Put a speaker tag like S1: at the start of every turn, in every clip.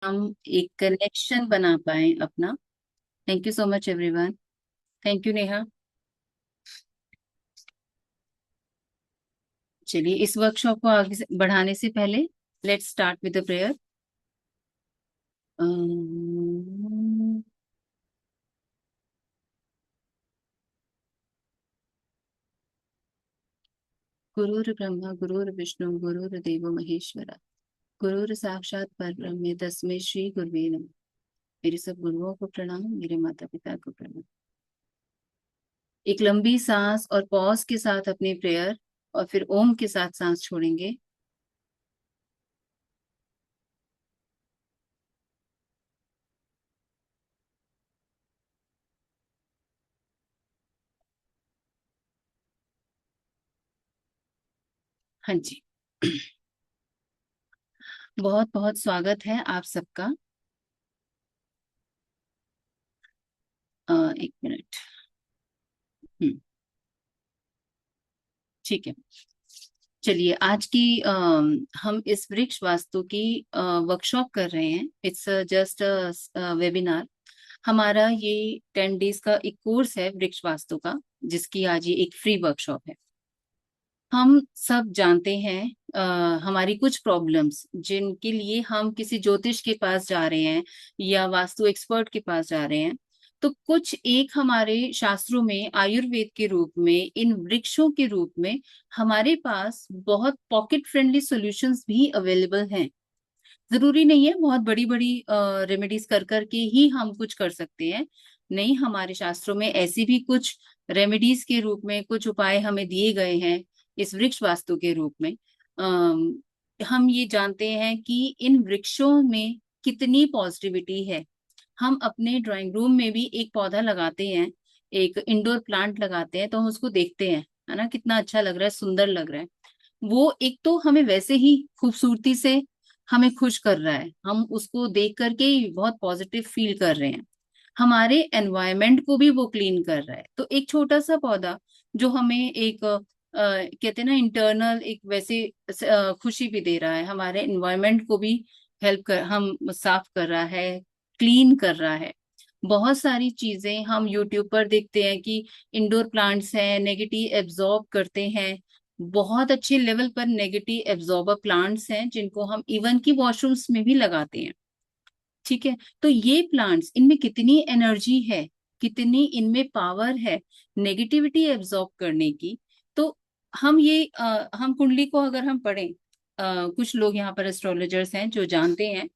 S1: हम एक कनेक्शन बना पाए अपना। Thank you so much everyone. Thank you Neha. चलिए इस वर्कशॉप को आगे बढ़ाने से पहले let's start with the prayer. गुरुर् ब्रह्मा गुरुर्विष्णु गुरुर्देवो महेश्वरा, गुरुर् साक्षात परब्रह्म तस्मै श्री गुरुवे नमः। मेरे सब गुरुओं को प्रणाम, मेरे माता पिता को प्रणाम। एक लंबी सांस और पॉज के साथ अपनी प्रेयर और फिर ओम के साथ सांस छोड़ेंगे। हाँ जी। बहुत बहुत स्वागत है आप सबका। एक मिनट। हम्म, ठीक है। चलिए आज की हम इस वृक्ष वास्तु की वर्कशॉप कर रहे हैं। It's just webinar. हमारा ये 10 डेज का एक कोर्स है वृक्ष वास्तु का, जिसकी आज ये एक फ्री वर्कशॉप है। हम सब जानते हैं हमारी कुछ प्रॉब्लम्स जिनके लिए हम किसी ज्योतिष के पास जा रहे हैं या वास्तु एक्सपर्ट के पास जा रहे हैं। तो कुछ एक हमारे शास्त्रों में आयुर्वेद के रूप में, इन वृक्षों के रूप में हमारे पास बहुत पॉकेट फ्रेंडली सॉल्यूशंस भी अवेलेबल हैं। जरूरी नहीं है बहुत बड़ी बड़ी रेमेडीज कर करके ही हम कुछ कर सकते हैं। नहीं, हमारे शास्त्रों में ऐसी भी कुछ रेमेडीज के रूप में कुछ उपाय हमें दिए गए हैं इस वृक्ष वास्तु के रूप में। हम ये जानते हैं कि इन वृक्षों में कितनी पॉजिटिविटी है। हम अपने ड्राइंग रूम में भी एक पौधा लगाते हैं, एक इंडोर प्लांट लगाते हैं, तो हम उसको देखते हैं, है ना, कितना अच्छा लग रहा है, सुंदर लग रहा है। वो एक तो हमें वैसे ही खूबसूरती से हमें खुश कर रहा है, हम उसको देख करके ही बहुत पॉजिटिव फील कर रहे हैं। हमारे एनवायरनमेंट को भी वो क्लीन कर रहा है। तो एक छोटा सा पौधा जो हमें एक कहते हैं ना, इंटरनल एक वैसे खुशी भी दे रहा है, हमारे एनवायरनमेंट को भी हेल्प कर, हम साफ कर रहा है, क्लीन कर रहा है। बहुत सारी चीजें हम यूट्यूब पर देखते हैं कि इंडोर प्लांट्स हैं, नेगेटिव एब्जॉर्ब करते हैं। बहुत अच्छे लेवल पर नेगेटिव एब्जॉर्बर प्लांट्स हैं जिनको हम इवन की वॉशरूम्स में भी लगाते हैं। ठीक है। तो ये प्लांट्स, इनमें कितनी एनर्जी है, कितनी इनमें पावर है नेगेटिविटी एब्जॉर्ब करने की। तो हम कुंडली को अगर हम पढ़ें, कुछ लोग यहाँ पर एस्ट्रोलॉजर्स हैं जो जानते हैं,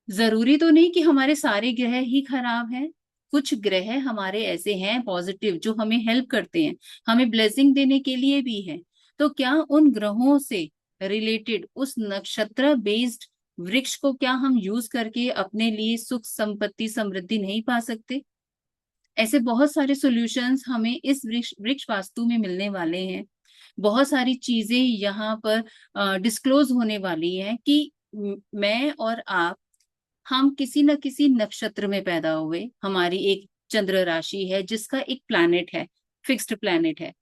S1: जरूरी तो नहीं कि हमारे सारे ग्रह ही खराब हैं। कुछ ग्रह हमारे ऐसे हैं पॉजिटिव जो हमें हेल्प करते हैं, हमें ब्लेसिंग देने के लिए भी है। तो क्या उन ग्रहों से रिलेटेड उस नक्षत्र बेस्ड वृक्ष को क्या हम यूज करके अपने लिए सुख संपत्ति समृद्धि नहीं पा सकते? ऐसे बहुत सारे सॉल्यूशंस हमें इस वृक्ष वृक्ष वास्तु में मिलने वाले हैं। बहुत सारी चीजें यहाँ पर डिस्क्लोज होने वाली हैं कि मैं और आप, हम किसी न किसी नक्षत्र में पैदा हुए। हमारी एक चंद्र राशि है जिसका एक प्लैनेट है, फिक्स्ड प्लैनेट है।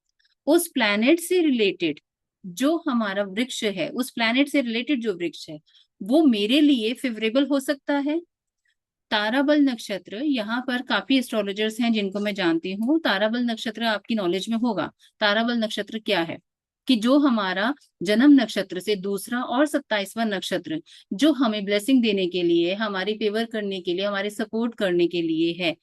S1: उस प्लैनेट से रिलेटेड जो हमारा वृक्ष है, उस प्लैनेट से रिलेटेड जो वृक्ष है, वो मेरे लिए फेवरेबल हो सकता है। ताराबल नक्षत्र, यहाँ पर काफी एस्ट्रोलॉजर्स हैं जिनको मैं जानती हूँ। ताराबल नक्षत्र आपकी नॉलेज में होगा। ताराबल नक्षत्र क्या है? कि जो हमारा जन्म नक्षत्र से दूसरा और 27वां नक्षत्र, जो हमें ब्लेसिंग देने के लिए, हमारी फेवर करने के लिए, हमारे सपोर्ट करने के लिए है।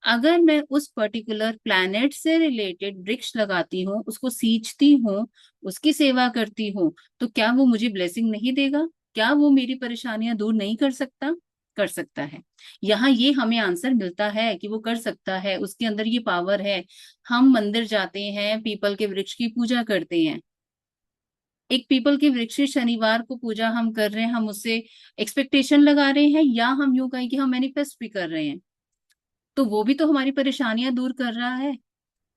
S1: अगर मैं उस पर्टिकुलर प्लैनेट से रिलेटेड वृक्ष लगाती हूँ, उसको सींचती हूँ, उसकी सेवा करती हूँ, तो क्या वो मुझे ब्लेसिंग नहीं देगा? क्या वो मेरी परेशानियां दूर नहीं कर सकता? कर सकता है। यहाँ ये हमें आंसर मिलता है कि वो कर सकता है, उसके अंदर ये पावर है। हम मंदिर जाते हैं, पीपल के वृक्ष की पूजा करते हैं। एक पीपल के वृक्ष की शनिवार को पूजा हम कर रहे हैं, हम उससे एक्सपेक्टेशन लगा रहे हैं, या हम यूं कहें कि हम मैनिफेस्ट भी कर रहे हैं। तो वो भी तो हमारी परेशानियां दूर कर रहा है।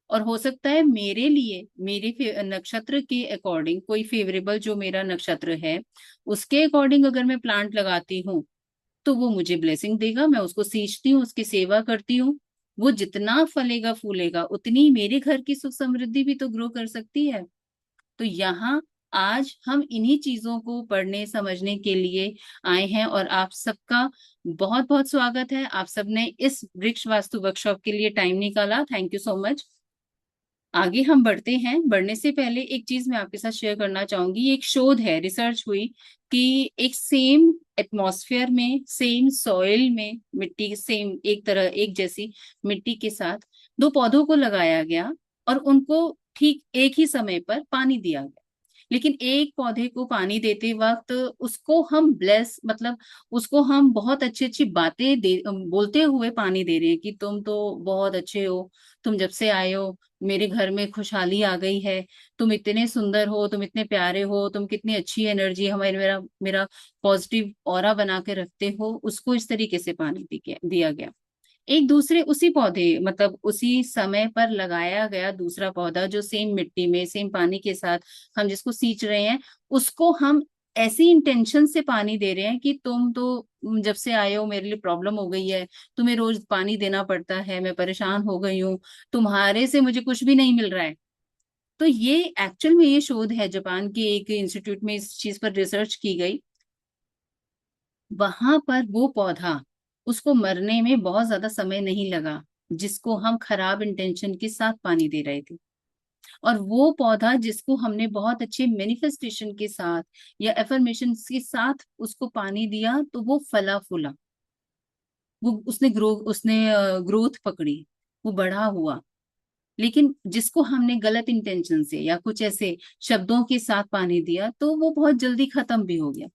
S1: और हो सकता है मेरे लिए, मेरे नक्षत्र के अकॉर्डिंग कोई फेवरेबल जो मेरा नक्षत्र है, उसके अकॉर्डिंग अगर मैं प्लांट लगाती हूँ, तो वो मुझे ब्लेसिंग देगा। मैं उसको सींचती हूँ, उसकी सेवा करती हूँ। वो जितना फलेगा फूलेगा, उतनी मेरे घर की सुख समृद्धि भी तो ग्रो कर सकती है। तो यहाँ आज हम इन्हीं चीजों को पढ़ने समझने के लिए आए हैं, और आप सबका बहुत बहुत स्वागत है। आप सबने इस वृक्ष वास्तु वर्कशॉप के लिए टाइम निकाला, थैंक यू सो मच। आगे हम बढ़ते हैं। बढ़ने से पहले एक चीज मैं आपके साथ शेयर करना चाहूंगी। एक शोध है, रिसर्च हुई कि एक सेम एटमॉस्फेयर में, सेम सॉइल में, मिट्टी सेम एक तरह एक जैसी मिट्टी के साथ दो पौधों को लगाया गया और उनको ठीक एक ही समय पर पानी दिया गया। लेकिन एक पौधे को पानी देते वक्त उसको हम ब्लेस, मतलब उसको हम बहुत अच्छी अच्छी बातें दे बोलते हुए पानी दे रहे हैं कि तुम तो बहुत अच्छे हो, तुम जब से आए हो मेरे घर में खुशहाली आ गई है, तुम इतने सुंदर हो, तुम इतने प्यारे हो, तुम कितनी अच्छी एनर्जी हमारे मेरा मेरा पॉजिटिव ऑरा बना के रखते हो। उसको इस तरीके से पानी दिया गया। एक दूसरे उसी पौधे, मतलब उसी समय पर लगाया गया दूसरा पौधा जो सेम मिट्टी में सेम पानी के साथ हम जिसको सींच रहे हैं, उसको हम ऐसी इंटेंशन से पानी दे रहे हैं कि तुम तो जब से आए हो मेरे लिए प्रॉब्लम हो गई है, तुम्हें रोज पानी देना पड़ता है, मैं परेशान हो गई हूँ, तुम्हारे से मुझे कुछ भी नहीं मिल रहा है। तो ये एक्चुअल में ये शोध है, जापान के एक इंस्टीट्यूट में इस चीज पर रिसर्च की गई। वहां पर वो पौधा, उसको मरने में बहुत ज्यादा समय नहीं लगा, जिसको हम खराब इंटेंशन के साथ पानी दे रहे थे। और वो पौधा जिसको हमने बहुत अच्छे मैनिफेस्टेशन के साथ या एफर्मेशन के साथ उसको पानी दिया, तो वो फला फूला, वो उसने ग्रोथ पकड़ी, वो बड़ा हुआ। लेकिन जिसको हमने गलत इंटेंशन से या कुछ ऐसे शब्दों के साथ पानी दिया, तो वो बहुत जल्दी खत्म भी हो गया।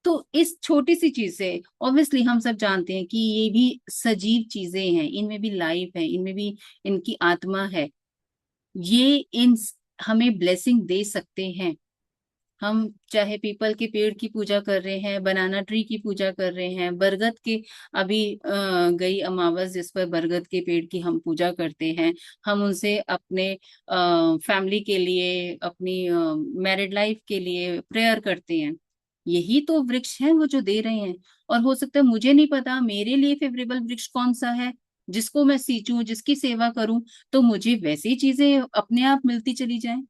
S1: तो इस छोटी सी चीज से ऑब्वियसली हम सब जानते हैं कि ये भी सजीव चीजें हैं, इनमें भी लाइफ है, इनमें भी इनकी आत्मा है। ये इन हमें ब्लेसिंग दे सकते हैं। हम चाहे पीपल के पेड़ की पूजा कर रहे हैं, बनाना ट्री की पूजा कर रहे हैं, बरगद के अभी गई अमावस जिस पर बरगद के पेड़ की हम पूजा करते हैं। हम उनसे अपने फैमिली के लिए, अपनी मैरिड लाइफ के लिए प्रेयर करते हैं। यही तो वृक्ष है वो जो दे रहे हैं। और हो सकता है मुझे नहीं पता मेरे लिए फेवरेबल वृक्ष कौन सा है, जिसको मैं सींचूं, जिसकी सेवा करूं, तो मुझे वैसी चीजें अपने आप मिलती चली जाएं।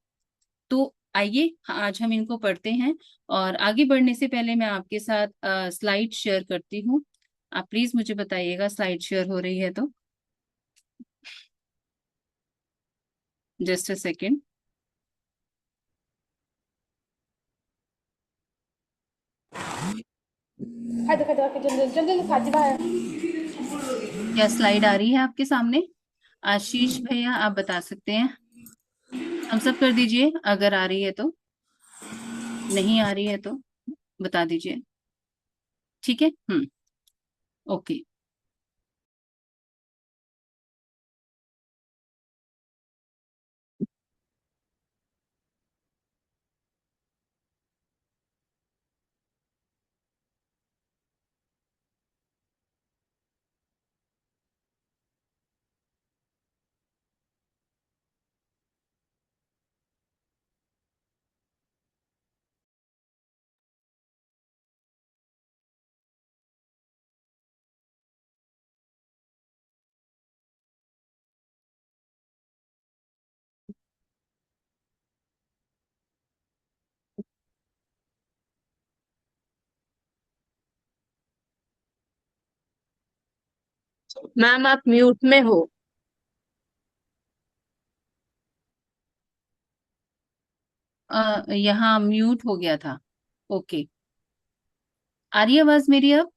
S1: तो आइए आज हम इनको पढ़ते हैं। और आगे बढ़ने से पहले मैं आपके साथ स्लाइड शेयर करती हूँ। आप प्लीज मुझे बताइएगा स्लाइड शेयर हो रही है तो। Just a second.
S2: खाते खाते आके जल्दी जल्दी खाती बाहर।
S1: क्या स्लाइड आ रही है आपके सामने? आशीष भैया आप बता सकते हैं, हम सब कर दीजिए अगर आ रही है तो। नहीं आ रही है तो बता दीजिए। ठीक है। ओके।
S2: मैम आप म्यूट में हो।
S1: यहाँ म्यूट हो गया था। ओके। आ रही है आवाज मेरी अब?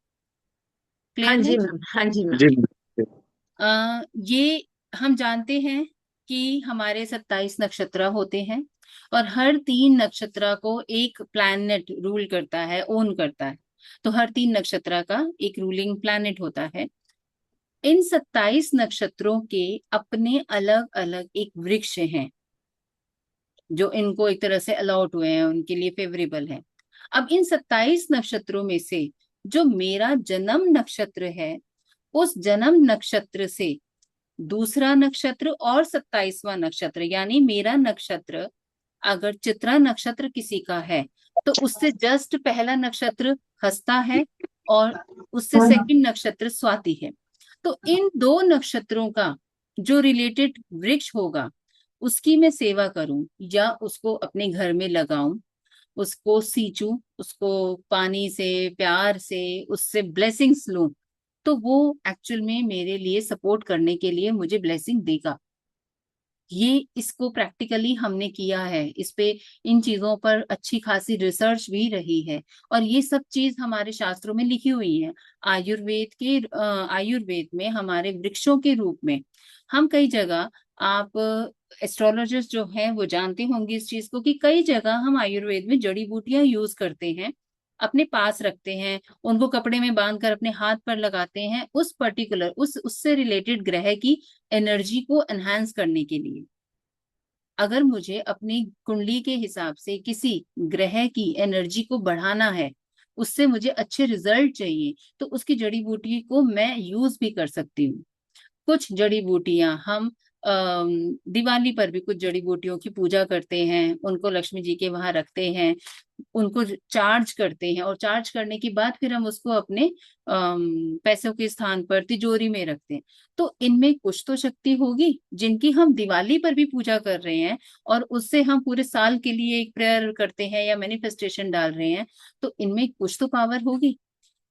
S2: हाँ
S1: क्लियर है?
S2: जी मैम, हाँ जी मैम।
S3: जी
S1: ये हम जानते हैं कि हमारे 27 नक्षत्र होते हैं, और हर 3 नक्षत्र को एक प्लैनेट रूल करता है, ओन करता है। तो हर 3 नक्षत्र का एक रूलिंग प्लैनेट होता है। इन 27 नक्षत्रों के अपने अलग अलग एक वृक्ष हैं, जो इनको एक तरह से अलॉट हुए हैं, उनके लिए फेवरेबल है। अब इन 27 नक्षत्रों में से जो मेरा जन्म नक्षत्र है, उस जन्म नक्षत्र से दूसरा नक्षत्र और 27वां नक्षत्र, यानी मेरा नक्षत्र अगर चित्रा नक्षत्र किसी का है, तो उससे जस्ट पहला नक्षत्र हस्ता है, और उससे सेकंड नक्षत्र स्वाति है। तो इन दो नक्षत्रों का जो रिलेटेड वृक्ष होगा, उसकी मैं सेवा करूं या उसको अपने घर में लगाऊं, उसको सींचूं, उसको पानी से, प्यार से, उससे ब्लेसिंग्स लूं, तो वो एक्चुअल में मेरे लिए सपोर्ट करने के लिए मुझे ब्लेसिंग देगा। ये इसको प्रैक्टिकली हमने किया है, इस पे इन चीजों पर अच्छी खासी रिसर्च भी रही है, और ये सब चीज हमारे शास्त्रों में लिखी हुई है। आयुर्वेद में हमारे वृक्षों के रूप में हम कई जगह, आप एस्ट्रोलॉजर्स जो हैं वो जानते होंगे इस चीज को, कि कई जगह हम आयुर्वेद में जड़ी बूटियां यूज करते हैं, अपने पास रखते हैं, उनको कपड़े में बांध कर अपने हाथ पर लगाते हैं, उस पर्टिकुलर उससे रिलेटेड ग्रह की एनर्जी को एनहांस करने के लिए। अगर मुझे अपनी कुंडली के हिसाब से किसी ग्रह की एनर्जी को बढ़ाना है, उससे मुझे अच्छे रिजल्ट चाहिए, तो उसकी जड़ी बूटी को मैं यूज भी कर सकती हूँ। कुछ जड़ी बूटियां हम दिवाली पर भी कुछ जड़ी बूटियों की पूजा करते हैं, उनको लक्ष्मी जी के वहां रखते हैं, उनको चार्ज करते हैं, और चार्ज करने के बाद फिर हम उसको अपने पैसों के स्थान पर तिजोरी में रखते हैं। तो इनमें कुछ तो शक्ति होगी, जिनकी हम दिवाली पर भी पूजा कर रहे हैं, और उससे हम पूरे साल के लिए एक प्रेयर करते हैं या मैनिफेस्टेशन डाल रहे हैं, तो इनमें कुछ तो पावर होगी।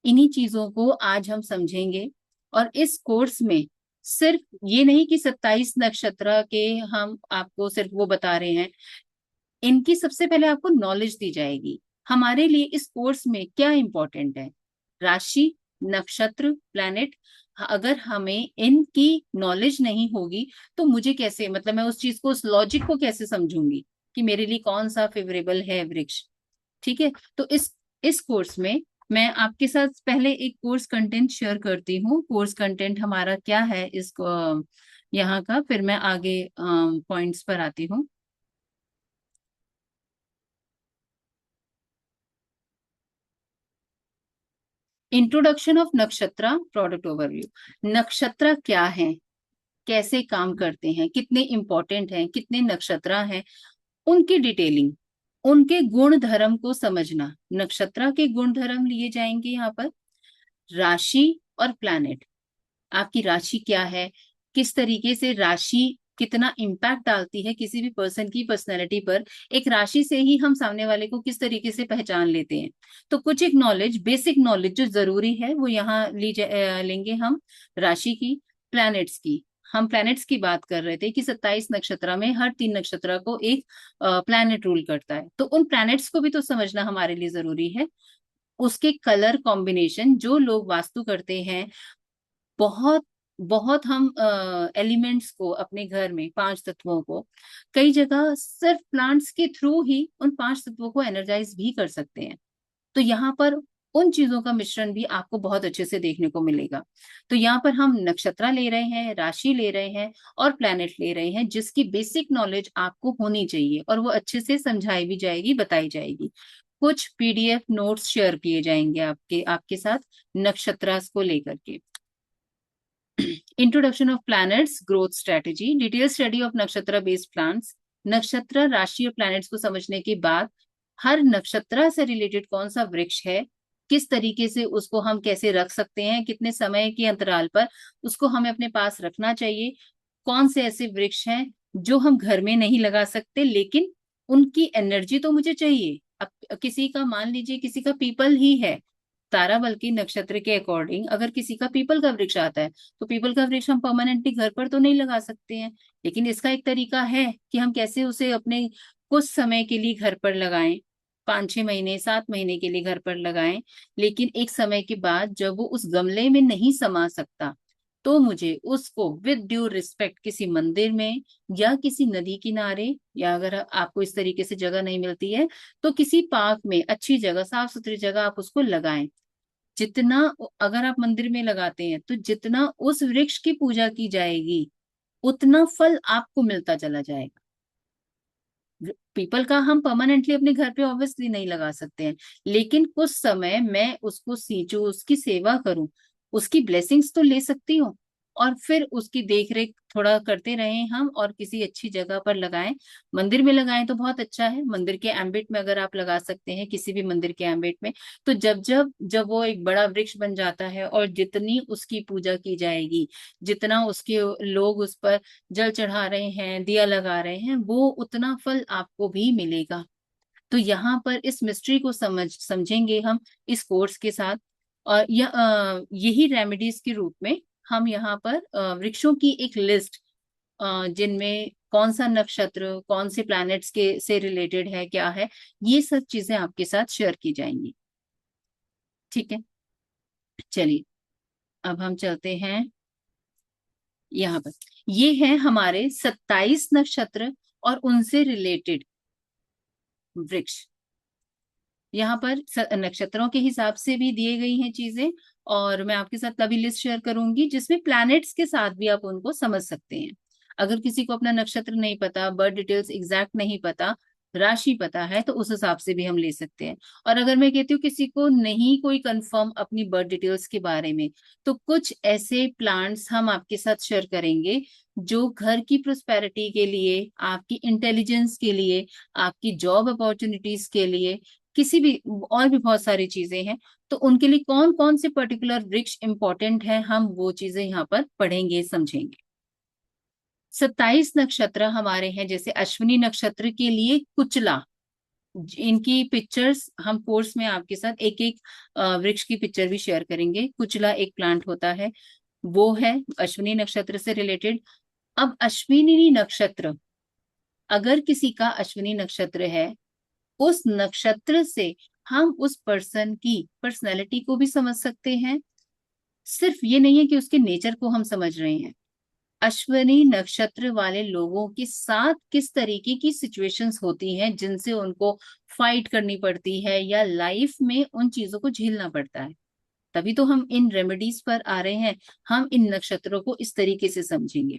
S1: इन्हीं चीजों को आज हम समझेंगे। और इस कोर्स में सिर्फ ये नहीं कि 27 नक्षत्र के हम आपको सिर्फ वो बता रहे हैं, इनकी सबसे पहले आपको नॉलेज दी जाएगी। हमारे लिए इस कोर्स में क्या इंपॉर्टेंट है, राशि, नक्षत्र, प्लैनेट। अगर हमें इनकी नॉलेज नहीं होगी तो मुझे कैसे, मतलब मैं उस चीज को, उस लॉजिक को कैसे समझूंगी कि मेरे लिए कौन सा फेवरेबल है वृक्ष। ठीक है, तो इस कोर्स में मैं आपके साथ पहले एक कोर्स कंटेंट शेयर करती हूँ। कोर्स कंटेंट हमारा क्या है इस यहाँ का, फिर मैं आगे पॉइंट्स पर आती हूँ। इंट्रोडक्शन ऑफ नक्षत्र प्रोडक्ट ओवरव्यू। नक्षत्र क्या है, कैसे काम करते हैं, कितने इंपॉर्टेंट हैं, कितने नक्षत्र हैं, उनकी डिटेलिंग, उनके गुण धर्म को समझना। नक्षत्र के गुण धर्म लिए जाएंगे यहाँ पर। राशि और प्लैनेट, आपकी राशि क्या है, किस तरीके से राशि कितना इम्पैक्ट डालती है किसी भी पर्सन की पर्सनैलिटी पर। एक राशि से ही हम सामने वाले को किस तरीके से पहचान लेते हैं। तो कुछ एक नॉलेज, बेसिक नॉलेज जो जरूरी है वो यहाँ लेंगे हम। राशि की, प्लैनेट्स की। हम प्लैनेट्स की बात कर रहे थे कि 27 नक्षत्र में हर 3 नक्षत्र को एक प्लैनेट रूल करता है, तो उन प्लैनेट्स को भी तो समझना हमारे लिए जरूरी है। उसके कलर कॉम्बिनेशन, जो लोग वास्तु करते हैं, बहुत बहुत हम एलिमेंट्स को अपने घर में, 5 तत्वों को कई जगह सिर्फ प्लांट्स के थ्रू ही उन 5 तत्वों को एनर्जाइज भी कर सकते हैं। तो यहाँ पर उन चीजों का मिश्रण भी आपको बहुत अच्छे से देखने को मिलेगा। तो यहाँ पर हम नक्षत्र ले रहे हैं, राशि ले रहे हैं, और प्लैनेट ले रहे हैं, जिसकी बेसिक नॉलेज आपको होनी चाहिए, और वो अच्छे से समझाई भी जाएगी, बताई जाएगी। कुछ पीडीएफ नोट्स शेयर किए जाएंगे आपके आपके साथ नक्षत्र को लेकर के। Introduction of planets, growth strategy, detail study of नक्षत्र बेस्ड प्लांट्स। नक्षत्र, राशि और प्लैनेट्स को समझने के बाद हर नक्षत्र से रिलेटेड कौन सा वृक्ष है, किस तरीके से उसको हम कैसे रख सकते हैं, कितने समय के अंतराल पर उसको हमें अपने पास रखना चाहिए, कौन से ऐसे वृक्ष हैं जो हम घर में नहीं लगा सकते, लेकिन उनकी एनर्जी तो मुझे चाहिए। अब किसी का, मान लीजिए किसी का पीपल ही है, तारा बल्कि नक्षत्र के अकॉर्डिंग अगर किसी का पीपल का वृक्ष आता है, तो पीपल का वृक्ष हम परमानेंटली घर पर तो नहीं लगा सकते हैं, लेकिन इसका एक तरीका है कि हम कैसे उसे अपने कुछ समय के लिए घर पर लगाएं, 5-6 महीने, 7 महीने के लिए घर पर लगाएं। लेकिन एक समय के बाद जब वो उस गमले में नहीं समा सकता, तो मुझे उसको विद ड्यू रिस्पेक्ट किसी मंदिर में या किसी नदी किनारे, या अगर आपको इस तरीके से जगह नहीं मिलती है तो किसी पार्क में, अच्छी जगह, साफ सुथरी जगह आप उसको लगाएं। जितना, अगर आप मंदिर में लगाते हैं तो जितना उस वृक्ष की पूजा की जाएगी, उतना फल आपको मिलता चला जाएगा। पीपल का हम परमानेंटली अपने घर पे ऑब्वियसली नहीं लगा सकते हैं, लेकिन कुछ समय मैं उसको सींचूं, उसकी सेवा करूं, उसकी ब्लेसिंग्स तो ले सकती हूँ। और फिर उसकी देख रेख थोड़ा करते रहें हम, और किसी अच्छी जगह पर लगाएं। मंदिर में लगाएं तो बहुत अच्छा है, मंदिर के एम्बिट में अगर आप लगा सकते हैं, किसी भी मंदिर के एम्बिट में, तो जब जब जब वो एक बड़ा वृक्ष बन जाता है और जितनी उसकी पूजा की जाएगी, जितना उसके लोग उस पर जल चढ़ा रहे हैं, दिया लगा रहे हैं, वो उतना फल आपको भी मिलेगा। तो यहाँ पर इस मिस्ट्री को समझेंगे हम इस कोर्स के साथ। और यही रेमेडीज के रूप में हम यहाँ पर वृक्षों की एक लिस्ट, जिनमें कौन सा नक्षत्र कौन से प्लैनेट्स के से रिलेटेड है, क्या है, ये सब चीजें आपके साथ शेयर की जाएंगी। ठीक है, चलिए अब हम चलते हैं यहाँ पर। ये है हमारे 27 नक्षत्र और उनसे रिलेटेड वृक्ष। यहाँ पर नक्षत्रों के हिसाब से भी दिए गई हैं चीजें, और मैं आपके साथ तभी लिस्ट शेयर करूंगी जिसमें प्लैनेट्स के साथ भी आप उनको समझ सकते हैं। अगर किसी को अपना नक्षत्र नहीं पता, बर्थ डिटेल्स एग्जैक्ट नहीं पता, राशि पता है, तो उस हिसाब से भी हम ले सकते हैं। और अगर मैं कहती हूँ किसी को नहीं कोई कंफर्म अपनी बर्थ डिटेल्स के बारे में, तो कुछ ऐसे प्लांट्स हम आपके साथ शेयर करेंगे जो घर की प्रोस्पेरिटी के लिए, आपकी इंटेलिजेंस के लिए, आपकी जॉब अपॉर्चुनिटीज के लिए, किसी भी, और भी बहुत सारी चीजें हैं, तो उनके लिए कौन कौन से पर्टिकुलर वृक्ष इंपॉर्टेंट है, हम वो चीजें यहाँ पर पढ़ेंगे, समझेंगे। 27 नक्षत्र हमारे हैं, जैसे अश्विनी नक्षत्र के लिए कुचला, इनकी पिक्चर्स हम कोर्स में आपके साथ एक एक वृक्ष की पिक्चर भी शेयर करेंगे। कुचला एक प्लांट होता है, वो है अश्विनी नक्षत्र से रिलेटेड। अब अश्विनी नक्षत्र, अगर किसी का अश्विनी नक्षत्र है, उस नक्षत्र से हम उस पर्सन की पर्सनैलिटी को भी समझ सकते हैं। सिर्फ ये नहीं है कि उसके नेचर को हम समझ रहे हैं, अश्विनी नक्षत्र वाले लोगों के साथ किस तरीके की सिचुएशंस होती हैं जिनसे उनको फाइट करनी पड़ती है या लाइफ में उन चीजों को झेलना पड़ता है। तभी तो हम इन रेमेडीज पर आ रहे हैं, हम इन नक्षत्रों को इस तरीके से समझेंगे।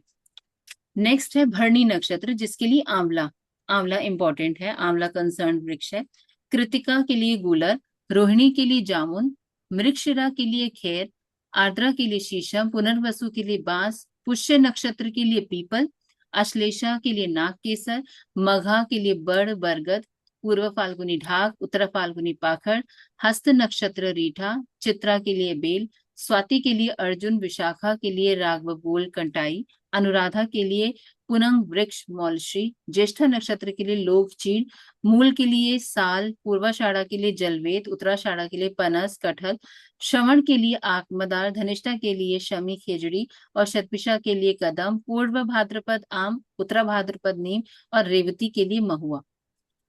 S1: नेक्स्ट है भरणी नक्षत्र, जिसके लिए आंवला, आंवला इंपॉर्टेंट है, आंवला कंसर्न वृक्ष है। कृतिका के लिए गूलर, रोहिणी के लिए जामुन, मृगशिरा के लिए खेर, आर्द्रा के लिए शीशम, पुनर्वसु के लिए बांस, पुष्य नक्षत्र के लिए पीपल, अश्लेषा के लिए नागकेसर, मघा के लिए बरगद, पूर्व फाल्गुनी ढाक, उत्तर फाल्गुनी पाखड़, हस्त नक्षत्र रीठा, चित्रा के लिए बेल, स्वाति के लिए अर्जुन, विशाखा के लिए रागबबूल कंटाई, अनुराधा के लिए पुनंग वृक्ष मौलश्री, ज्येष्ठा नक्षत्र के लिए लोक चीड़, मूल के लिए साल, पूर्वाषाढ़ा के लिए जलवेद, उत्तराषाढ़ा के लिए पनस कटहल, श्रवण के लिए आत्मदार, धनिष्ठा के लिए शमी खेजड़ी, और शतभिषा के लिए कदम, पूर्व भाद्रपद आम, उत्तरा भाद्रपद नीम, और रेवती के लिए महुआ।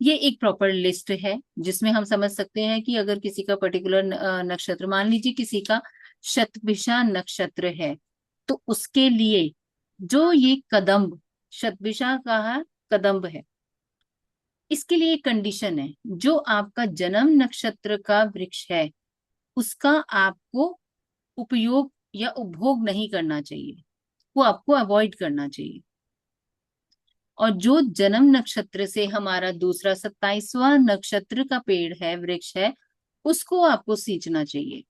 S1: ये एक प्रॉपर लिस्ट है जिसमें हम समझ सकते हैं कि अगर किसी का पर्टिकुलर नक्षत्र, मान लीजिए किसी का शतभिषा नक्षत्र है, तो उसके लिए जो ये कदम्ब, शतभिषा का है कदम्ब है, इसके लिए एक कंडीशन है, जो आपका जन्म नक्षत्र का वृक्ष है उसका आपको उपयोग या उपभोग नहीं करना चाहिए, वो आपको अवॉइड करना चाहिए। और जो जन्म नक्षत्र से हमारा दूसरा 27वां नक्षत्र का पेड़ है, वृक्ष है, उसको आपको सींचना चाहिए।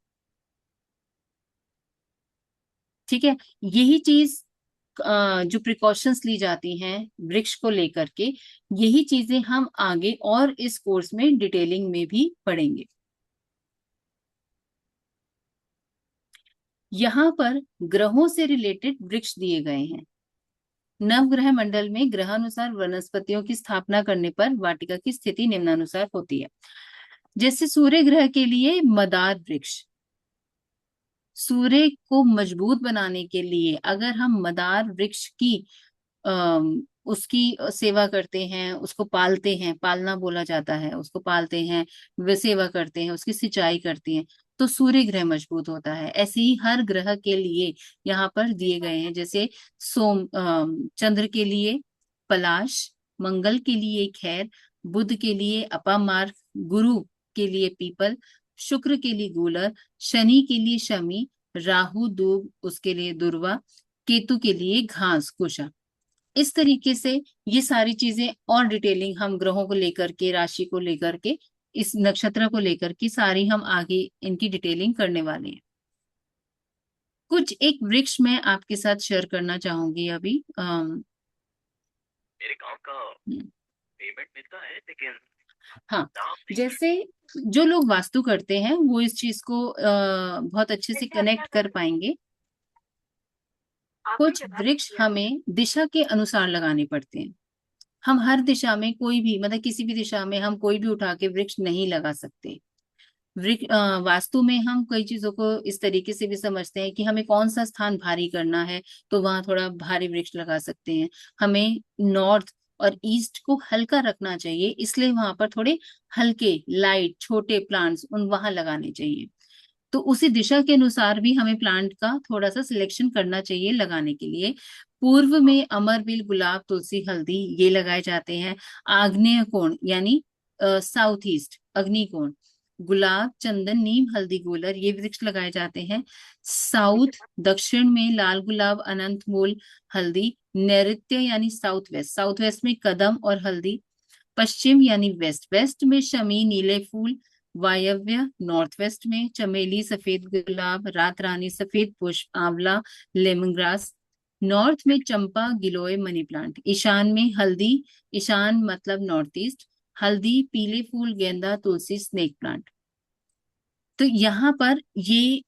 S1: ठीक है, यही चीज जो प्रिकॉशंस ली जाती हैं वृक्ष को लेकर के, यही चीजें हम आगे और इस कोर्स में डिटेलिंग में भी पढ़ेंगे। यहाँ पर ग्रहों से रिलेटेड वृक्ष दिए गए हैं। नवग्रह मंडल में ग्रहानुसार वनस्पतियों की स्थापना करने पर वाटिका की स्थिति निम्नानुसार होती है। जैसे सूर्य ग्रह के लिए मदार वृक्ष, सूर्य को मजबूत बनाने के लिए अगर हम मदार वृक्ष की उसकी सेवा करते हैं, उसको पालते हैं, पालना बोला जाता है, उसको पालते हैं, वे सेवा करते हैं, उसकी सिंचाई करती हैं, तो सूर्य ग्रह मजबूत होता है। ऐसे ही हर ग्रह के लिए यहाँ पर दिए गए हैं, जैसे चंद्र के लिए पलाश, मंगल के लिए खैर, बुध के लिए अपामार्क, गुरु के लिए पीपल, शुक्र के लिए गूलर, शनि के लिए शमी, राहु दूब उसके लिए दुर्वा, केतु के लिए घास कुशा। इस तरीके से ये सारी चीजें और डिटेलिंग हम ग्रहों को लेकर के, राशि को लेकर के, इस नक्षत्र को लेकर के सारी हम आगे इनकी डिटेलिंग करने वाले हैं। कुछ एक वृक्ष मैं आपके साथ शेयर करना चाहूंगी अभी।
S2: मेरे गांव का पेमेंट मिलता है लेकिन
S1: हाँ,
S2: दाम नहीं
S1: जैसे जो लोग वास्तु करते हैं वो इस चीज को बहुत अच्छे से कनेक्ट कर पाएंगे। कुछ वृक्ष हमें दिशा के अनुसार लगाने पड़ते हैं। हम हर दिशा में कोई भी, मतलब किसी भी दिशा में हम कोई भी उठा के वृक्ष नहीं लगा सकते। वृक्ष वास्तु में हम कई चीजों को इस तरीके से भी समझते हैं कि हमें कौन सा स्थान भारी करना है तो वहां थोड़ा भारी वृक्ष लगा सकते हैं। हमें नॉर्थ और ईस्ट को हल्का रखना चाहिए, इसलिए वहां पर थोड़े हल्के लाइट छोटे प्लांट्स उन वहां लगाने चाहिए। तो उसी दिशा के अनुसार भी हमें प्लांट का थोड़ा सा सिलेक्शन करना चाहिए लगाने के लिए। पूर्व में अमरबिल गुलाब तुलसी हल्दी ये लगाए जाते हैं। आग्नेय कोण यानी साउथ ईस्ट अग्निकोण गुलाब चंदन नीम हल्दी गूलर ये वृक्ष लगाए जाते हैं। साउथ दक्षिण में लाल गुलाब अनंत मूल हल्दी। नैऋत्य यानी साउथ वेस्ट, साउथ वेस्ट में कदम और हल्दी। पश्चिम यानी वेस्ट, वेस्ट में शमी नीले फूल। वायव्य नॉर्थ वेस्ट में चमेली सफेद गुलाब रात रानी सफेद पुष्प आंवला लेमन ग्रास। नॉर्थ में चंपा गिलोय मनी प्लांट। ईशान में हल्दी, ईशान मतलब नॉर्थ ईस्ट, हल्दी पीले फूल गेंदा तुलसी स्नेक प्लांट। तो यहाँ पर ये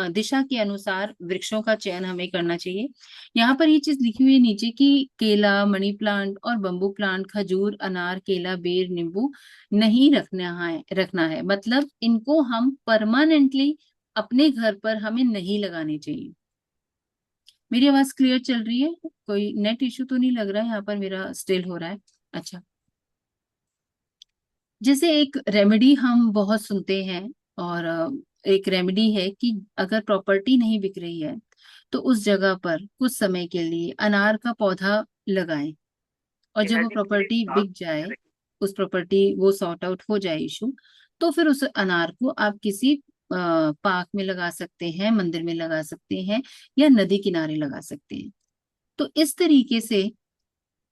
S1: दिशा के अनुसार वृक्षों का चयन हमें करना चाहिए। यहाँ पर ये चीज लिखी हुई है नीचे कि केला मनी प्लांट और बम्बू प्लांट खजूर अनार केला बेर नींबू नहीं रखना है, मतलब इनको हम परमानेंटली अपने घर पर हमें नहीं लगाने चाहिए। मेरी आवाज क्लियर चल रही है? कोई नेट इश्यू तो नहीं लग रहा है यहाँ पर मेरा स्टिल हो रहा है? अच्छा, जैसे एक रेमेडी हम बहुत सुनते हैं, और एक रेमेडी है कि अगर प्रॉपर्टी नहीं बिक रही है तो उस जगह पर कुछ समय के लिए अनार का पौधा लगाएं। और जब वो प्रॉपर्टी बिक जाए, उस प्रॉपर्टी वो सॉर्ट आउट हो जाए इशू, तो फिर उस अनार को आप किसी पार्क में लगा सकते हैं, मंदिर में लगा सकते हैं, या नदी किनारे लगा सकते हैं। तो इस तरीके से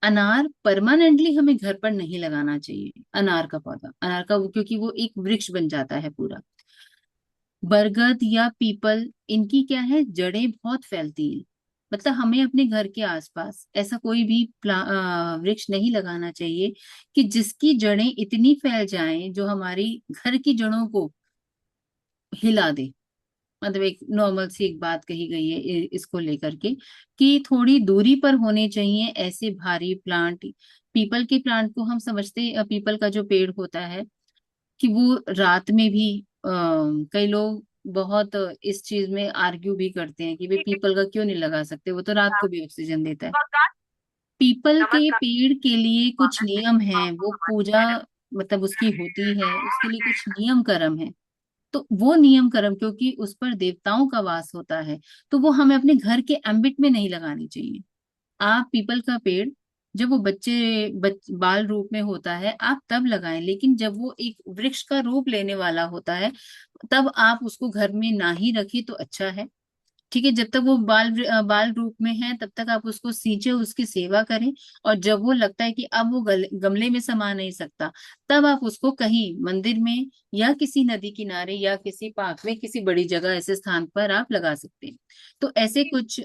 S1: अनार परमानेंटली हमें घर पर नहीं लगाना चाहिए। अनार का पौधा, अनार का क्योंकि वो एक वृक्ष बन जाता है पूरा। बरगद या पीपल, इनकी क्या है, जड़ें बहुत फैलती हैं। मतलब हमें अपने घर के आसपास ऐसा कोई भी वृक्ष नहीं लगाना चाहिए कि जिसकी जड़ें इतनी फैल जाएं जो हमारी घर की जड़ों को हिला दे। मतलब एक नॉर्मल सी एक बात कही गई है इसको लेकर के कि थोड़ी दूरी पर होने चाहिए ऐसे भारी प्लांट। पीपल के प्लांट को हम समझते हैं, पीपल का जो पेड़ होता है कि वो रात में भी कई लोग बहुत इस चीज में आर्ग्यू भी करते हैं कि भाई पीपल का क्यों नहीं लगा सकते, वो तो रात को भी ऑक्सीजन देता है। पीपल के पेड़ के लिए कुछ नियम हैं, वो पूजा मतलब उसकी होती है, उसके लिए कुछ नियम कर्म है। तो वो नियम कर्म क्योंकि उस पर देवताओं का वास होता है, तो वो हमें अपने घर के एम्बिट में नहीं लगानी चाहिए। आप पीपल का पेड़ जब वो बाल रूप में होता है आप तब लगाएं, लेकिन जब वो एक वृक्ष का रूप लेने वाला होता है तब आप उसको घर में ना ही रखिए तो अच्छा है। ठीक है, जब तक वो बाल रूप में है तब तक आप उसको सींचे, उसकी सेवा करें। और जब वो लगता है कि अब वो गमले में समा नहीं सकता, तब आप उसको कहीं मंदिर में या किसी नदी किनारे या किसी पार्क में किसी बड़ी जगह ऐसे स्थान पर आप लगा सकते हैं। तो ऐसे कुछ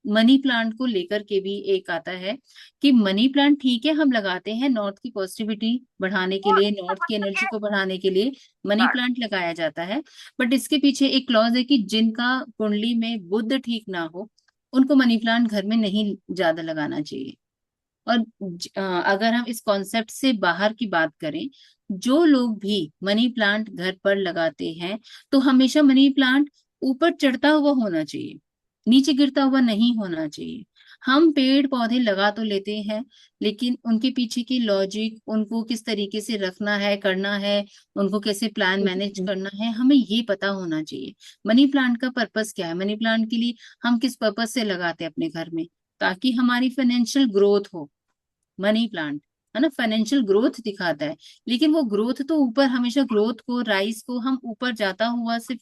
S1: मनी प्लांट को लेकर के भी एक आता है कि मनी प्लांट ठीक है हम लगाते हैं नॉर्थ की पॉजिटिविटी बढ़ाने के लिए, नॉर्थ की एनर्जी को बढ़ाने के लिए मनी प्लांट लगाया जाता है। बट इसके पीछे एक क्लॉज है कि जिनका कुंडली में बुध ठीक ना हो उनको मनी प्लांट घर में नहीं ज्यादा लगाना चाहिए। और अगर हम इस कॉन्सेप्ट से बाहर की बात करें, जो लोग भी मनी प्लांट घर पर लगाते हैं तो हमेशा मनी प्लांट ऊपर चढ़ता हुआ होना चाहिए, नीचे गिरता हुआ नहीं होना चाहिए। हम पेड़ पौधे लगा तो लेते हैं, लेकिन उनके पीछे की लॉजिक, उनको किस तरीके से रखना है करना है, उनको कैसे प्लान मैनेज करना है, हमें ये पता होना चाहिए। मनी प्लांट का पर्पस क्या है, मनी प्लांट के लिए हम किस पर्पस से लगाते हैं अपने घर में, ताकि हमारी फाइनेंशियल ग्रोथ हो। मनी प्लांट है ना, फाइनेंशियल ग्रोथ दिखाता है। लेकिन वो ग्रोथ तो ऊपर, हमेशा ग्रोथ को राइस को हम ऊपर जाता हुआ सिर्फ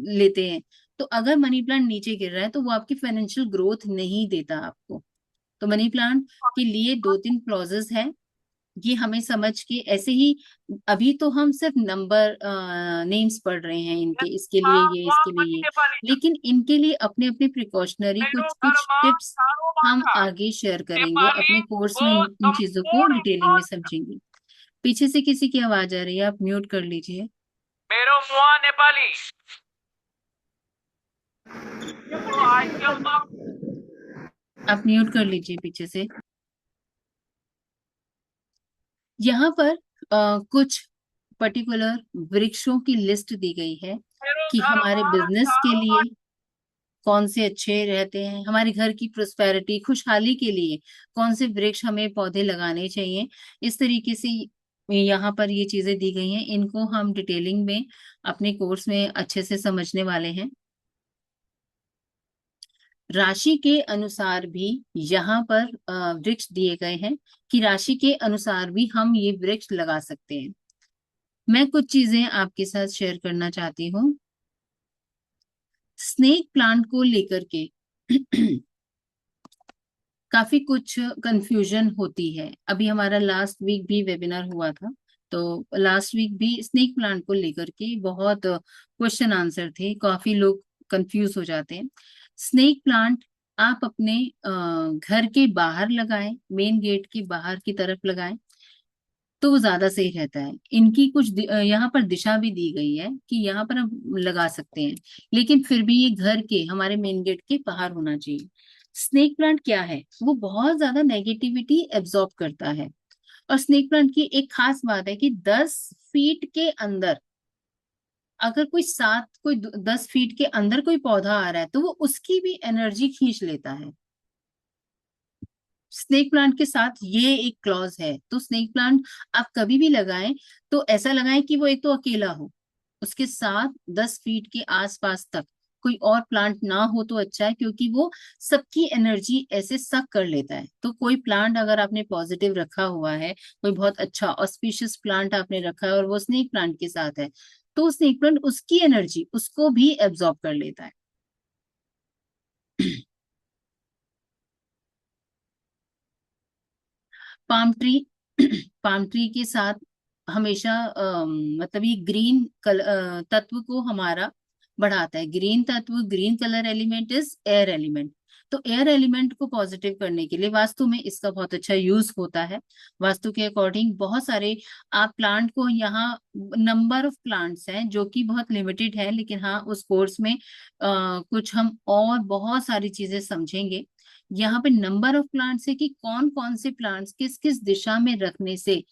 S1: लेते हैं। तो अगर मनी प्लांट नीचे गिर रहा है तो वो आपकी फाइनेंशियल ग्रोथ नहीं देता आपको। तो मनी प्लांट के लिए दो तीन क्लॉजेस हैं ये हमें समझ के ऐसे ही, अभी तो हम सिर्फ नंबर नेम्स पढ़ रहे हैं इनके, इसके लिए ये, इसके लिए ये, लेकिन इनके लिए अपने अपने प्रिकॉशनरी कुछ कुछ टिप्स हम आगे शेयर करेंगे अपने कोर्स में, इन चीजों को डिटेलिंग में समझेंगे। पीछे से किसी की आवाज आ रही है, आप म्यूट कर लीजिए।
S2: नेपाली।
S1: आप म्यूट कर लीजिए पीछे से। यहाँ पर कुछ पर्टिकुलर वृक्षों की लिस्ट दी गई है कि हमारे बिजनेस के लिए कौन से अच्छे रहते हैं, हमारे घर की प्रोस्पेरिटी, खुशहाली के लिए कौन से वृक्ष हमें पौधे लगाने चाहिए। इस तरीके से यहाँ पर ये चीजें दी गई हैं, इनको हम डिटेलिंग में अपने कोर्स में अच्छे से समझने वाले हैं। राशि के अनुसार भी यहाँ पर वृक्ष दिए गए हैं कि राशि के अनुसार भी हम ये वृक्ष लगा सकते हैं। मैं कुछ चीजें आपके साथ शेयर करना चाहती हूँ स्नेक प्लांट को लेकर के। काफी कुछ कंफ्यूजन होती है। अभी हमारा लास्ट वीक भी वेबिनार हुआ था, तो लास्ट वीक भी स्नेक प्लांट को लेकर के बहुत क्वेश्चन आंसर थे, काफी लोग कंफ्यूज हो जाते हैं। स्नेक प्लांट आप अपने घर के बाहर लगाएं, मेन गेट के बाहर की तरफ लगाएं, तो वो ज्यादा सही रहता है। इनकी कुछ यहाँ पर दिशा भी दी गई है कि यहाँ पर हम लगा सकते हैं, लेकिन फिर भी ये घर के हमारे मेन गेट के बाहर होना चाहिए। स्नेक प्लांट क्या है, वो बहुत ज्यादा नेगेटिविटी एब्जॉर्ब करता है। और स्नेक प्लांट की एक खास बात है कि 10 फीट के अंदर, अगर कोई 10 फीट के अंदर कोई पौधा आ रहा है तो वो उसकी भी एनर्जी खींच लेता है। स्नेक प्लांट के साथ ये एक क्लॉज है। तो स्नेक प्लांट आप कभी भी लगाएं तो ऐसा लगाएं कि वो एक तो अकेला हो, उसके साथ 10 फीट के आसपास तक कोई और प्लांट ना हो तो अच्छा है, क्योंकि वो सबकी एनर्जी ऐसे सक कर लेता है। तो कोई प्लांट अगर आपने पॉजिटिव रखा हुआ है, कोई बहुत अच्छा ऑस्पिशियस प्लांट आपने रखा है और वो स्नेक प्लांट के साथ है, तो स्नेक प्लांट उसकी एनर्जी उसको भी एब्जॉर्ब कर लेता है। पाम ट्री पाम ट्री के साथ हमेशा मतलब ये ग्रीन तत्व को हमारा बढ़ाता है। ग्रीन तत्व, green colour element is air element. तो एयर एलिमेंट को पॉजिटिव करने के लिए वास्तु में इसका बहुत अच्छा यूज होता है। वास्तु के अकॉर्डिंग बहुत सारे आप प्लांट को यहाँ, नंबर ऑफ प्लांट्स हैं जो कि बहुत लिमिटेड है, लेकिन हाँ उस कोर्स में कुछ हम और बहुत सारी चीजें समझेंगे। यहाँ पे नंबर ऑफ प्लांट्स है कि कौन कौन से प्लांट्स किस किस दिशा में रखने से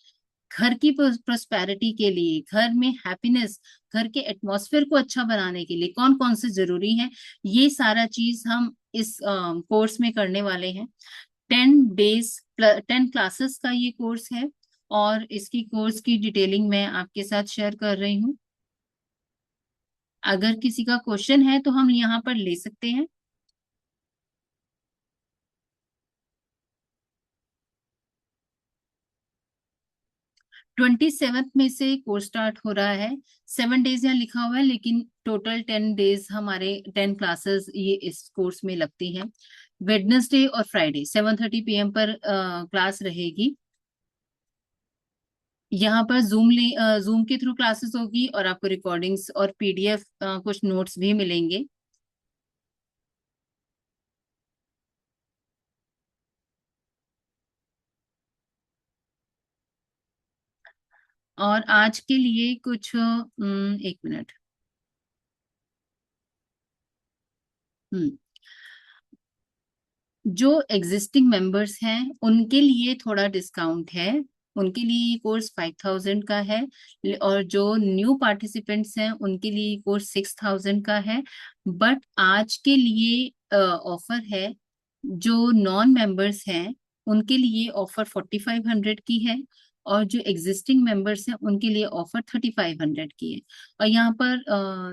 S1: घर की प्रोस्पेरिटी के लिए, घर में हैप्पीनेस, घर के एटमॉस्फेयर को अच्छा बनाने के लिए कौन कौन से जरूरी है, ये सारा चीज हम इस कोर्स में करने वाले हैं। 10 डेज 10 क्लासेस का ये कोर्स है, और इसकी कोर्स की डिटेलिंग मैं आपके साथ शेयर कर रही हूँ। अगर किसी का क्वेश्चन है तो हम यहाँ पर ले सकते हैं। 27 में से कोर्स स्टार्ट हो रहा है। 7 डेज यहाँ लिखा हुआ है, लेकिन टोटल 10 डेज हमारे 10 क्लासेस ये इस कोर्स में लगती हैं। वेडनेसडे और फ्राइडे 7:30 PM पर क्लास रहेगी। यहाँ पर जूम के थ्रू क्लासेस होगी, और आपको रिकॉर्डिंग्स और PDF कुछ नोट्स भी मिलेंगे। और आज के लिए कुछ 1 मिनट। हम्म जो एग्जिस्टिंग मेंबर्स हैं उनके लिए थोड़ा डिस्काउंट है। उनके लिए ये कोर्स 5000 का है, और जो न्यू पार्टिसिपेंट्स हैं उनके लिए ये कोर्स 6000 का है। बट आज के लिए ऑफर है, जो नॉन मेंबर्स हैं उनके लिए ऑफर 4500 की है, और जो एग्जिस्टिंग मेंबर्स हैं उनके लिए ऑफर 3500 की है। और यहाँ पर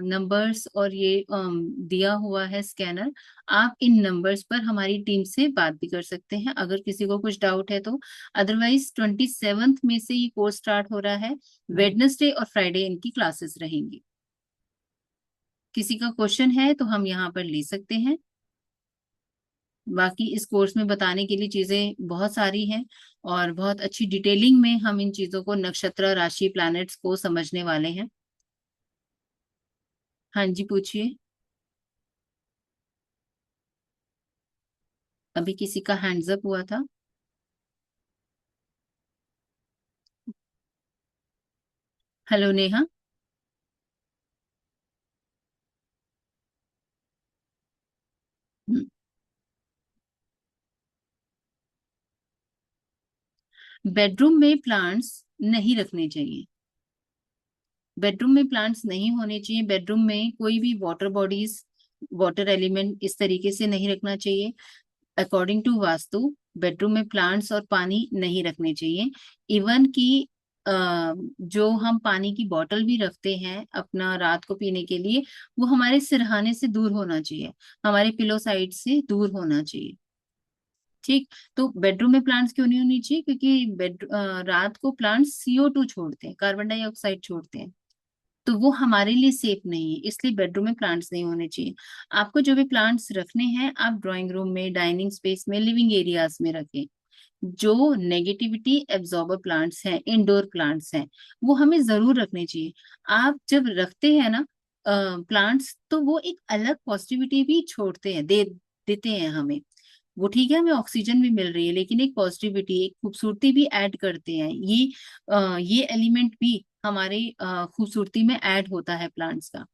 S1: नंबर्स और ये दिया हुआ है स्कैनर। आप इन नंबर्स पर हमारी टीम से बात भी कर सकते हैं अगर किसी को कुछ डाउट है तो। अदरवाइज 27 में से ये कोर्स स्टार्ट हो रहा है। वेडनेसडे और फ्राइडे इनकी क्लासेस रहेंगी। किसी का क्वेश्चन है तो हम यहाँ पर ले सकते हैं। बाकी इस कोर्स में बताने के लिए चीजें बहुत सारी हैं, और बहुत अच्छी डिटेलिंग में हम इन चीजों को, नक्षत्र, राशि, प्लैनेट्स को समझने वाले हैं। हाँ जी, पूछिए। अभी किसी का हैंड्स अप हुआ था। हेलो नेहा। बेडरूम में प्लांट्स नहीं रखने चाहिए। बेडरूम में प्लांट्स नहीं होने चाहिए। बेडरूम में कोई भी वाटर बॉडीज, वाटर एलिमेंट इस तरीके से नहीं रखना चाहिए। अकॉर्डिंग टू वास्तु बेडरूम में प्लांट्स और पानी नहीं रखने चाहिए। इवन कि जो हम पानी की बोतल भी रखते हैं अपना रात को पीने के लिए, वो हमारे सिरहाने से दूर होना चाहिए, हमारे पिलो साइड से दूर होना चाहिए। ठीक। तो बेडरूम में प्लांट्स क्यों नहीं होनी चाहिए? क्योंकि रात को प्लांट्स CO2 छोड़ते हैं, कार्बन डाइऑक्साइड छोड़ते हैं, तो वो हमारे लिए सेफ नहीं है, इसलिए बेडरूम में प्लांट्स नहीं होने चाहिए। आपको जो भी प्लांट्स रखने हैं, आप ड्राइंग रूम में, डाइनिंग स्पेस में, लिविंग एरियाज में रखें। जो नेगेटिविटी एब्जॉर्बर प्लांट्स हैं, इंडोर प्लांट्स हैं, वो हमें जरूर रखने चाहिए। आप जब रखते हैं ना प्लांट्स, तो वो एक अलग पॉजिटिविटी भी छोड़ते हैं, दे देते हैं हमें। वो ठीक है, हमें ऑक्सीजन भी मिल रही है, लेकिन एक पॉजिटिविटी, एक खूबसूरती भी ऐड करते हैं ये एलिमेंट भी हमारी खूबसूरती में ऐड होता है प्लांट्स का।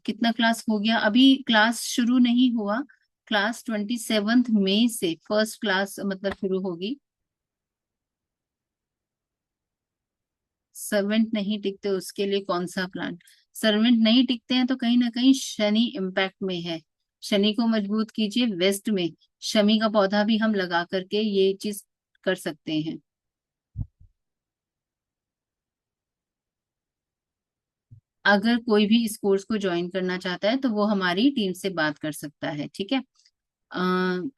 S1: कितना क्लास हो गया? अभी क्लास शुरू नहीं हुआ। क्लास 27 मई से फर्स्ट क्लास मतलब शुरू होगी। सर्वेंट नहीं टिकते, उसके लिए कौन सा प्लांट? सर्वेंट नहीं टिकते हैं तो कहीं ना कहीं शनि इम्पैक्ट में है। शनि को मजबूत कीजिए। वेस्ट में शमी का पौधा भी हम लगा करके ये चीज कर सकते हैं। अगर कोई भी इस कोर्स को ज्वाइन करना चाहता है तो वो हमारी टीम से बात कर सकता है, ठीक है।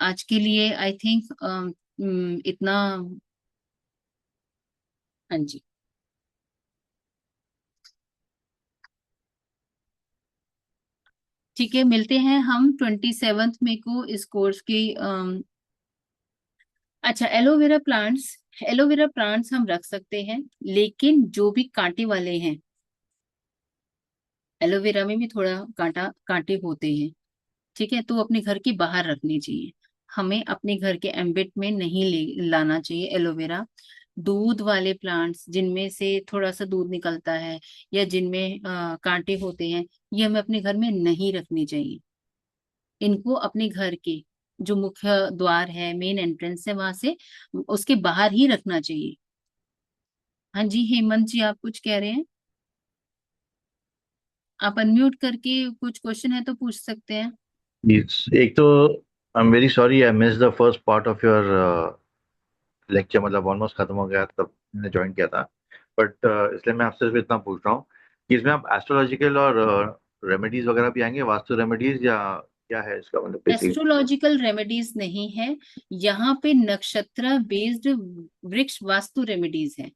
S1: आज के लिए आई थिंक इतना। हाँ जी। ठीक है, मिलते हैं हम 27 मई को इस कोर्स की अच्छा, एलोवेरा प्लांट्स हम रख सकते हैं, लेकिन जो भी कांटे वाले हैं, एलोवेरा में भी थोड़ा कांटा कांटे होते हैं, ठीक है, तो वो अपने घर के बाहर रखनी चाहिए। हमें अपने घर के एम्बिट में नहीं ले लाना चाहिए एलोवेरा। दूध वाले प्लांट्स जिनमें से थोड़ा सा दूध निकलता है, या जिनमें कांटे होते हैं, ये हमें अपने घर में नहीं रखनी चाहिए। इनको अपने घर के जो मुख्य द्वार है, मेन एंट्रेंस है, वहां से उसके बाहर ही रखना चाहिए। हाँ जी, हेमंत जी, आप कुछ कह रहे हैं? आप अनम्यूट करके कुछ क्वेश्चन है तो पूछ सकते हैं।
S3: एक तो I am very sorry I miss the first part of your lecture, मतलब ऑलमोस्ट खत्म हो गया तब मैंने ज्वाइन किया था। बट इसलिए मैं आपसे सिर्फ इतना पूछ रहा हूँ कि इसमें आप एस्ट्रोलॉजिकल और रेमेडीज वगैरह भी आएंगे, वास्तु रेमेडीज, या क्या है इसका मतलब बेसिकली?
S1: एस्ट्रोलॉजिकल रेमेडीज नहीं है, यहाँ पे नक्षत्र बेस्ड वृक्ष वास्तु रेमेडीज है।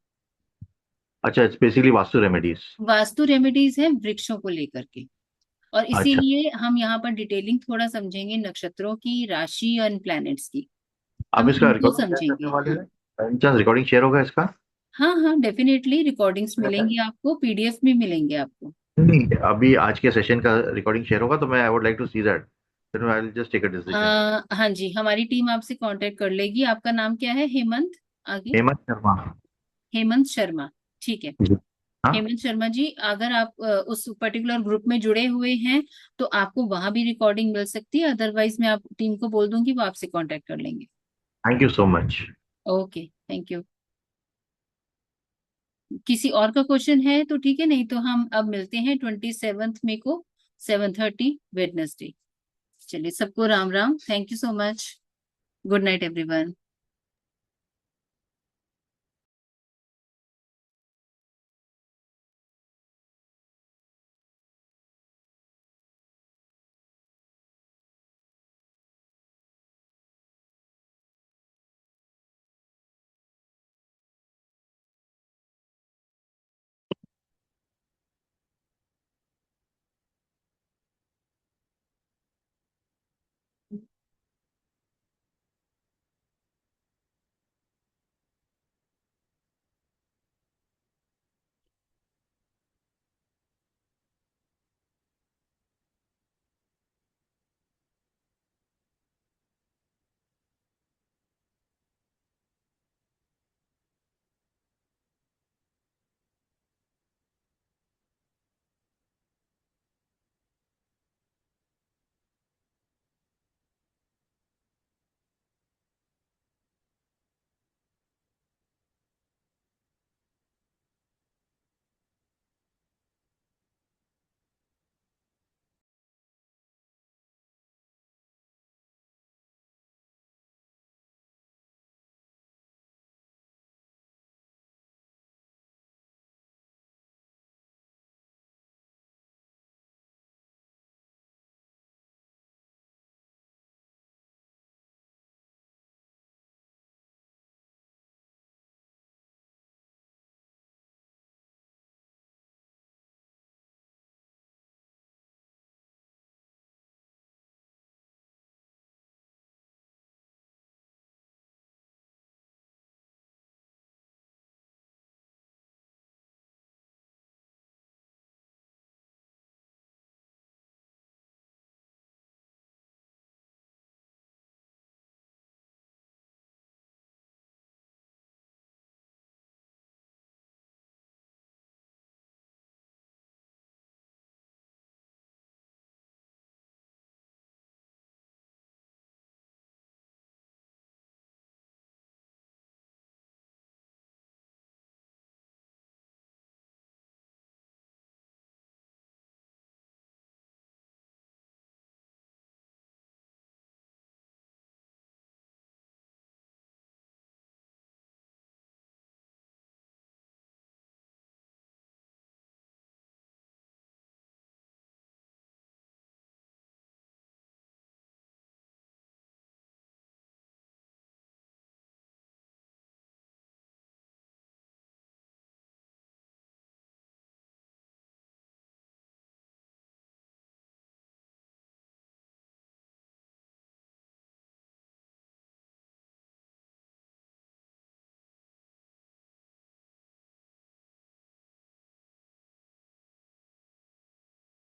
S3: अच्छा, it's basically vastu remedies.
S1: Vastu remedies है वृक्षों को लेकर के, और
S3: अच्छा,
S1: इसीलिए हम यहाँ पर डिटेलिंग थोड़ा समझेंगे, नक्षत्रों की, राशि और प्लैनेट्स की,
S3: आप
S1: हम
S3: इसका
S1: इनको
S3: रिकॉर्डिंग शेयर करने
S1: समझेंगे।
S3: वाले
S1: हाँ।
S3: हैं? चांस रिकॉर्डिंग शेयर होगा इसका?
S1: हाँ हाँ, डेफिनेटली रिकॉर्डिंग्स मिलेंगी आपको, PDF भी मिलेंगे आपको।
S3: नहीं, अभी आज के सेशन का रिकॉर्डिंग शेयर होगा तो मैं I would like to see that, then I will just take a decision.
S1: हाँ जी, हमारी टीम आपसे कांटेक्ट कर लेगी। आपका नाम क्या है? हेमंत? आगे?
S3: हेमंत शर्मा।
S1: हेमंत शर्मा। ठीक है।
S3: जी। हाँ।
S1: हेमंत शर्मा जी, अगर आप उस पर्टिकुलर ग्रुप में जुड़े हुए हैं तो आपको वहां भी रिकॉर्डिंग मिल सकती है, अदरवाइज मैं आप टीम को बोल दूंगी, वो आपसे कांटेक्ट कर लेंगे।
S3: Thank you so much.
S1: Okay, thank you. किसी और का क्वेश्चन है तो ठीक है, नहीं तो हम अब मिलते हैं 27 मई को, 7:30 वेडनेसडे। चलिए, सबको Ram Ram, thank you so much. Good night everyone.